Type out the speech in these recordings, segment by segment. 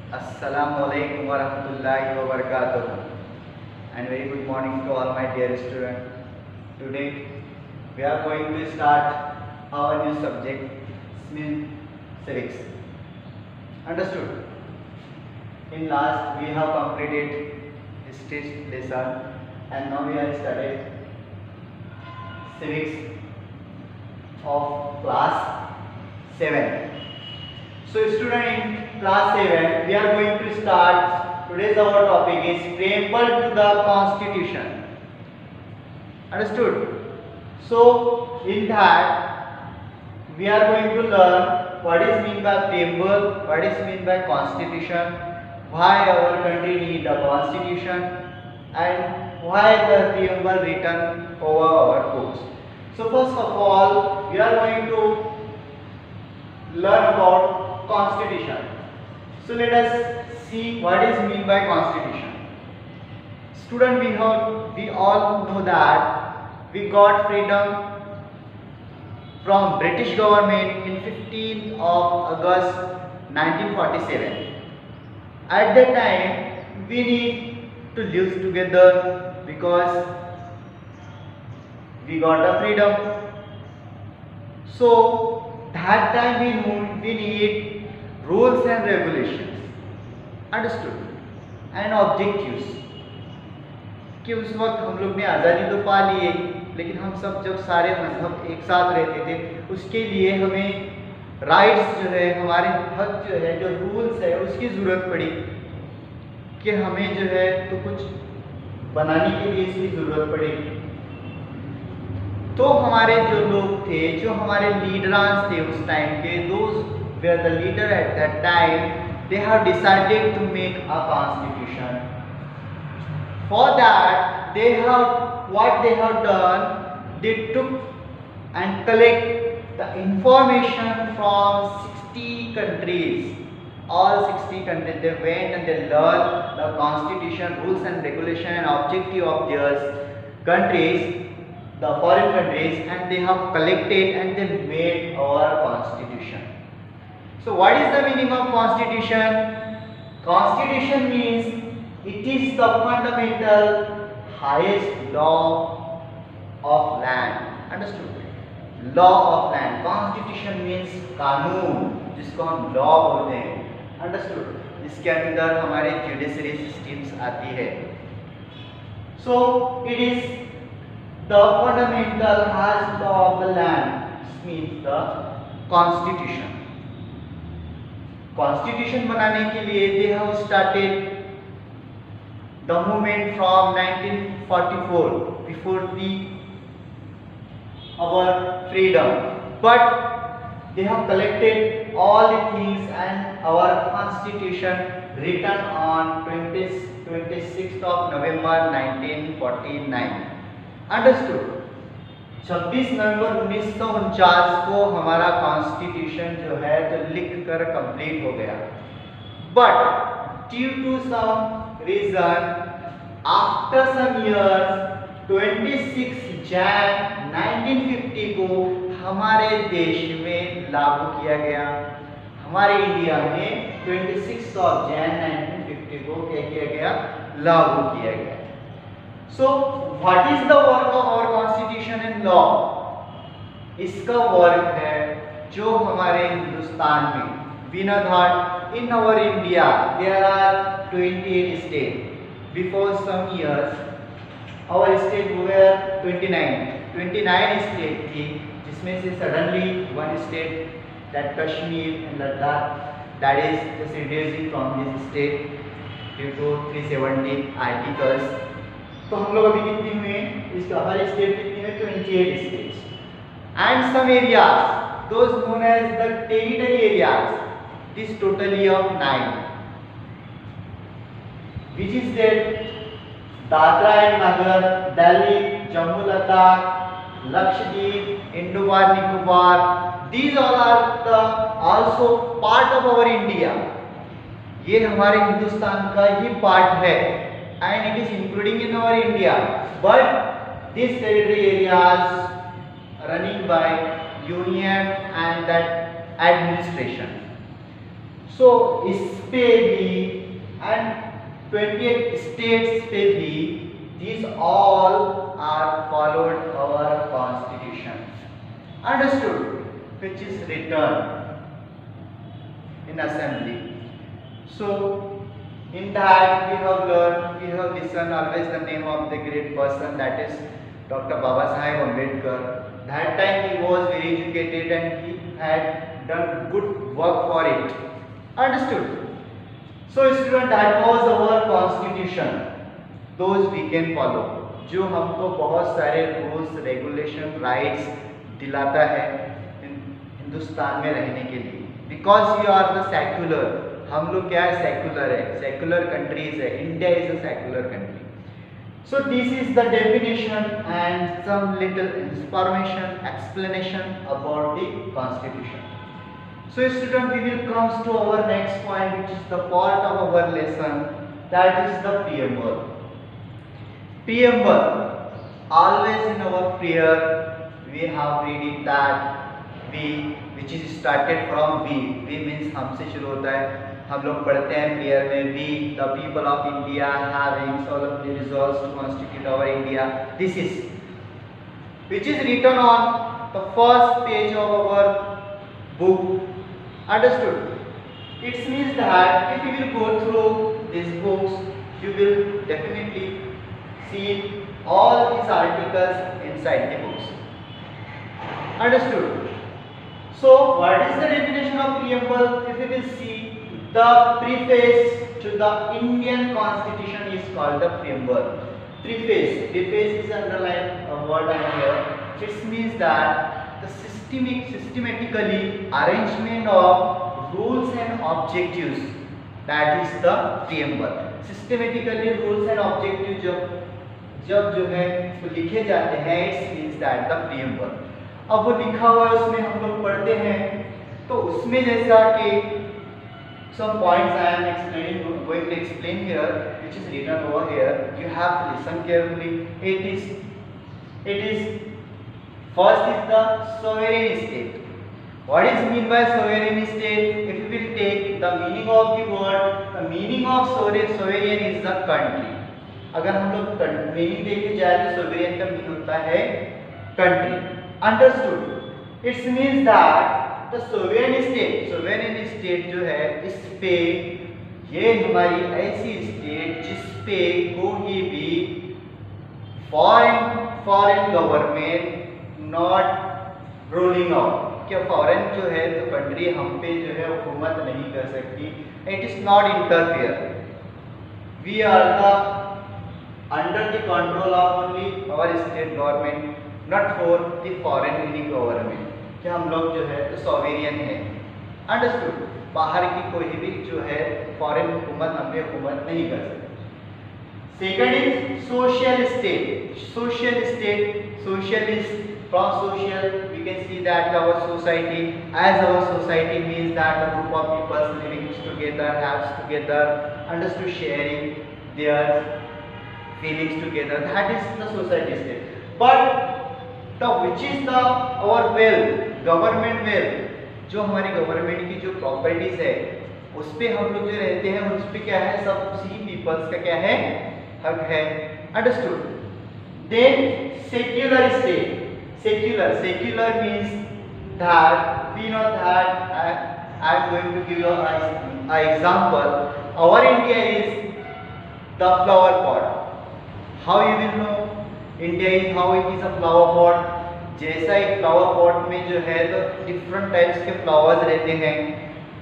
Assalamualaikum warahmatullahi wabarakatuh, and very good morning to all my dear students. Today we are going to start our new subject, means civics. Understood? In last we have completed history lesson, and now we are studying civics of class 7. So student, in class 7 we are going to start. Today's our topic is preamble to the constitution. Understood? So in that we are going to learn what is mean by preamble, what is mean by constitution, why our country need a constitution, and why the preamble written over our books. So first of all we are going to learn about constitution. So let us see what is mean by constitution. Student, we all know that we got freedom from British government in 15th of August 1947. At that time we need to live together because we got the freedom. So that time we need rules and regulations. Understood? And objectives कि उस वक्त हम लोग ने आज़ादी तो पा लिए, लेकिन हम सब जब सारे मजहब एक साथ रहते थे उसके लिए हमें राइट्स जो है, हमारे हक जो है, जो रूल्स है उसकी ज़रूरत पड़ी कि हमें जो है तो कुछ बनाने के लिए इसकी ज़रूरत पड़ेगी. तो हमारे जो लोग थे, जो हमारे लीडरांस थे उस टाइम के, दोस्त were the leader at that time, they have decided to make a constitution. For that they have done, they took and collect the information from 60 countries. All 60 countries they went and they learned the constitution, rules and regulation and objective of their countries, the foreign countries, and they have collected and they made our constitution. So what is the meaning of constitution? Constitution means it is the fundamental highest law of land. Understood? Law of land. Constitution means कानून, जिसको हम law बोलते हैं. Understood? जिसके अंदर हमारे judiciary systems आती है. So it is the fundamental highest law of the land. This means the constitution. Constitution बनाने के लिए they have started the movement from 1944 before our freedom, but they have collected all the things and our constitution written on 26th of November 1949. Understood? 26 नवंबर 1949 को हमारा constitution जो है तो लिख कर कंप्लीट हो गया. But due to some reason after some years 26 Jan 1950 को हमारे देश में लागू किया गया. हमारे इंडिया में 26 ऑफ जैन 1950 को क्या किया गया? लागू किया गया. So what is the work of our constitution and law? इसका वर्क है जो हमारे हिंदुस्तान में विनाधार in our India there are 28 states. Before some years our state were 29 state थी, जिसमें से suddenly one state, that Kashmir and Ladakh, that is just reducing from this state due to 370 articles. तो हम लोग अभी कितनी हुए? इसका हर स्टेट कितनी है? 28 states. And some areas, those known as the territory areas, this totally of 9, which is that Dadra and Nagar, Delhi, Jammu Ladakh, Lakshadweep, Andaman Nicobar, these all are the also part of our India. ये हमारे हिंदुस्तान का ही पार्ट है. And it is including in our India, but these territory areas running by union and that administration. सो इस पे भी and 28 states पे भी these all are followed our constitution, understood, which is written in assembly. So in that we have learned, we have listened always the name of the great person, that is Dr. Babasaheb Ambedkar. That time he was very educated and he had done good work for it, understood. So student, that was our constitution, those we can follow, जो हमको बहुत सारे rules regulation rights दिलाता है हिंदुस्तान में रहने के लिए, because you are the secular, हम लोग क्या है, सेक्युलर है, सेक्युलर कंट्रीज है, India is a secular country. So this is the definition and some little information explanation about the constitution. So student, we will come to our next point, which is the part of our lesson, that is the preamble. Preamble, always in our prayer we have read it that we, which is started from we means हमसे शुरू होता है, हम लोग पढ़ते हैं prayer में, we the people of India having solemnly resolved to constitute our India, this is which is written on the first page of our book, understood. It means that if you will go through these books, you will definitely see all these articles inside the books, understood. So what is the definition of preamble? If you will see, the preface to the Indian Constitution is called the preamble. Preface is underlined word here. It means that the systematically arrangement of rules and objectives, that is the preamble. Systematically rules and objectives जब जो है वो लिखे जाते हैं, it's means that the preamble. अब वो लिखा हुआ है, उसमें हम लोग पढ़ते हैं, तो उसमें जैसा कि some points I am explaining, going to explain here, which is written over here, you have to listen carefully. It is first is the sovereign state. What is mean by sovereign state? If you will take the meaning of the word, the meaning of sovereign is the country. अगर हम लोग meaning देखे जाए तो sovereign का meaning होता है country, understood. It's means that the sovereign state जो है, इस पे ये हमारी ऐसी स्टेट जिस पे कोई भी foreign government not ruling out, क्या फॉरेन जो है तो कंट्री हम पे जो है हुकूमत नहीं कर सकती, it is not interfere, we are the under the control of only our state government, not for the foreign government. कि हम लोग जो है तो सोवेरियन है, अंडरस्टूड. बाहर की कोई भी जो है फॉरेन हुकूमत हम पे हुकूमत नहीं कर सकती. Second is social state. Socialist, from social we can see that our society, as our society means that a group of people living together, have together, understood, sharing their feelings together, that is the society state. But the which is the our wealth, government wealth, जो हमारी government की जो properties है उस पे हम लोग जो रहते हैं उस पे क्या है, सब सी पीपल्स का क्या है, हक है, understood. Then secular state. Secular means that we know that I am going to give you an example. Our India is the flower pot. How you will know India is, how it is a flower pot? जैसा एक flower pot में जो है तो different types के flowers रहते हैं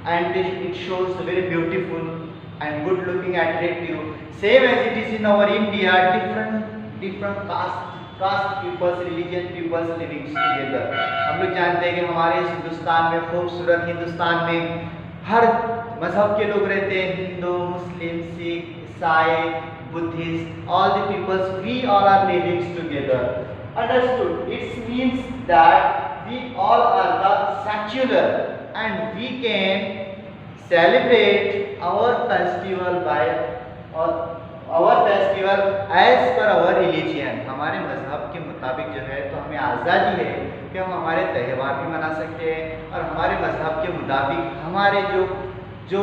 and it shows very beautiful and good looking attractive. Same as it is in our India, different caste peoples, religion peoples living together. हम लोग जानते हैं कि हमारे इस हिंदुस्तान में, खूबसूरत हिंदुस्तान में हर मजहब के लोग रहते हैं, हिंदू, मुस्लिम, सिख, ईसाई, Buddhist, all the peoples, we all are living together. Understood? It means that we all are the secular and we can celebrate our festival by our festival as per our religion. हमारे मजहब के मुताबिक जो है तो हमें आज़ादी है कि हम हमारे त्यौहार भी मना सकते हैं और हमारे मजहब के मुताबिक हमारे जो जो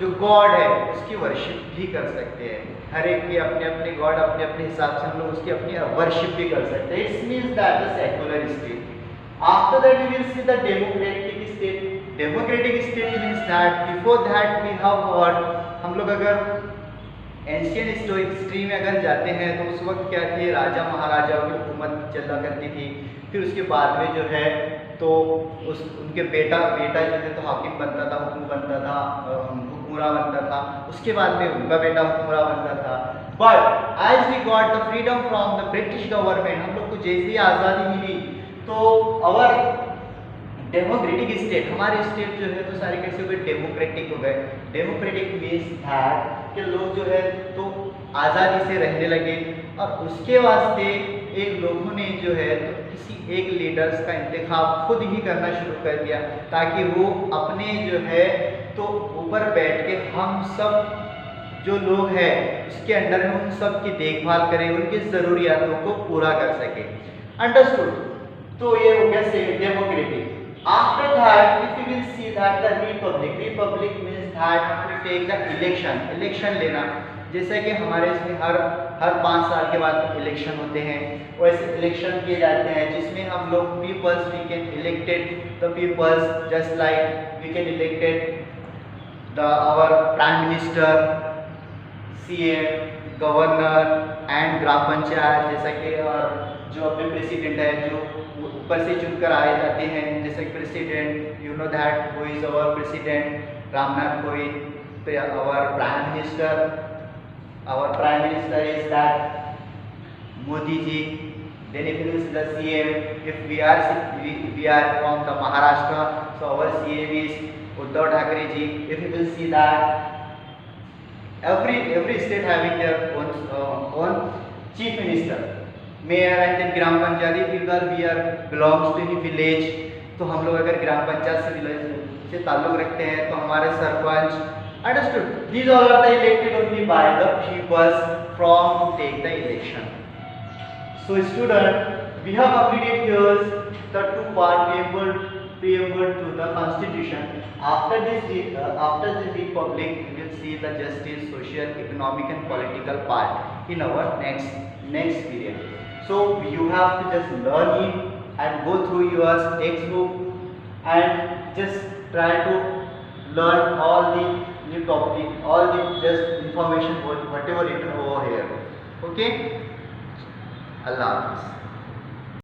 जो गॉड है उसकी वर्शिप भी कर सकते हैं। हर एक के अपने अपने गॉड, अपने अपने हिसाब से हम लोग उसकी अपनी वर्शिप भी कर सकते हैं। It's means that the secular state. After that we will see the democratic state. Democratic state means that before that we have what, हम लोग अगर एंशियन हिस्ट्री में अगर जाते हैं तो उस वक्त क्या थे, राजा महाराजाओं की हुकूमत चला करती थी। फिर उसके बाद में जो है तो उस उनके बेटा जो है तो हाकिम बनता था, हुक्म बनता था, हुक्मरान बनता था। उसके बाद में उनका बेटा हुक्मरान बनता था। But as we got the freedom from the British government, हम लोग को जैसी आज़ादी मिली तो अवर डेमोक्रेटिक स्टेट, हमारे स्टेट जो है तो सारे कैसे हो गए, डेमोक्रेटिक हो गए। डेमोक्रेटिक मीन्स दैट कि लोग जो है तो आज़ादी से रहने लगे और उसके वास्ते एक लोगों ने जो है तो किसी एक लीडर्स का इंतखाब खुद ही करना शुरू कर दिया, ताकि वो अपने जो है तो ऊपर बैठ के हम सब जो लोग हैं उसके अंडर में उन सब की देखभाल करें, उनकी ज़रूरियातों को पूरा कर सके। अंडरस्टूड? तो ये हो गया democratic. After that, if you will see that the republic means that we take the election लेना, जैसे कि हमारे इसमें हर 5 साल के बाद इलेक्शन होते हैं, वैसे इलेक्शन किए जाते हैं जिसमें हम लोग peoples we can elected the peoples, just like we can elected the our prime minister, CM, governor and gram panchayat, जैसा कि जो अपने प्रेसिडेंट है जो ऊपर से चुनकर आए जाते हैं, जैसे president, you know that who is our president Ramnath Kovind. Our prime minister is that Modi ji. Then if is the CM, if we are from the Maharashtra, so our CM is Uddhav Thackeray ji. If you will see that every state having their own chief minister, mayor and then gram panchayat. people we are belongs to any village, तो हम लोग अगर ग्राम पंचायत से village से ताल्लुक रखते हैं तो हमारे sarpanch, understood, these all are the elected only by the people from to take the election. So student, we have completed here the two part preamble to the constitution. After this republic we will see the justice, social, economic and political part in our next period. So you have to just learn it and go through your textbook and just try to learn all the new topic, all the just information whatever written over here. Okay, Allah Hafiz.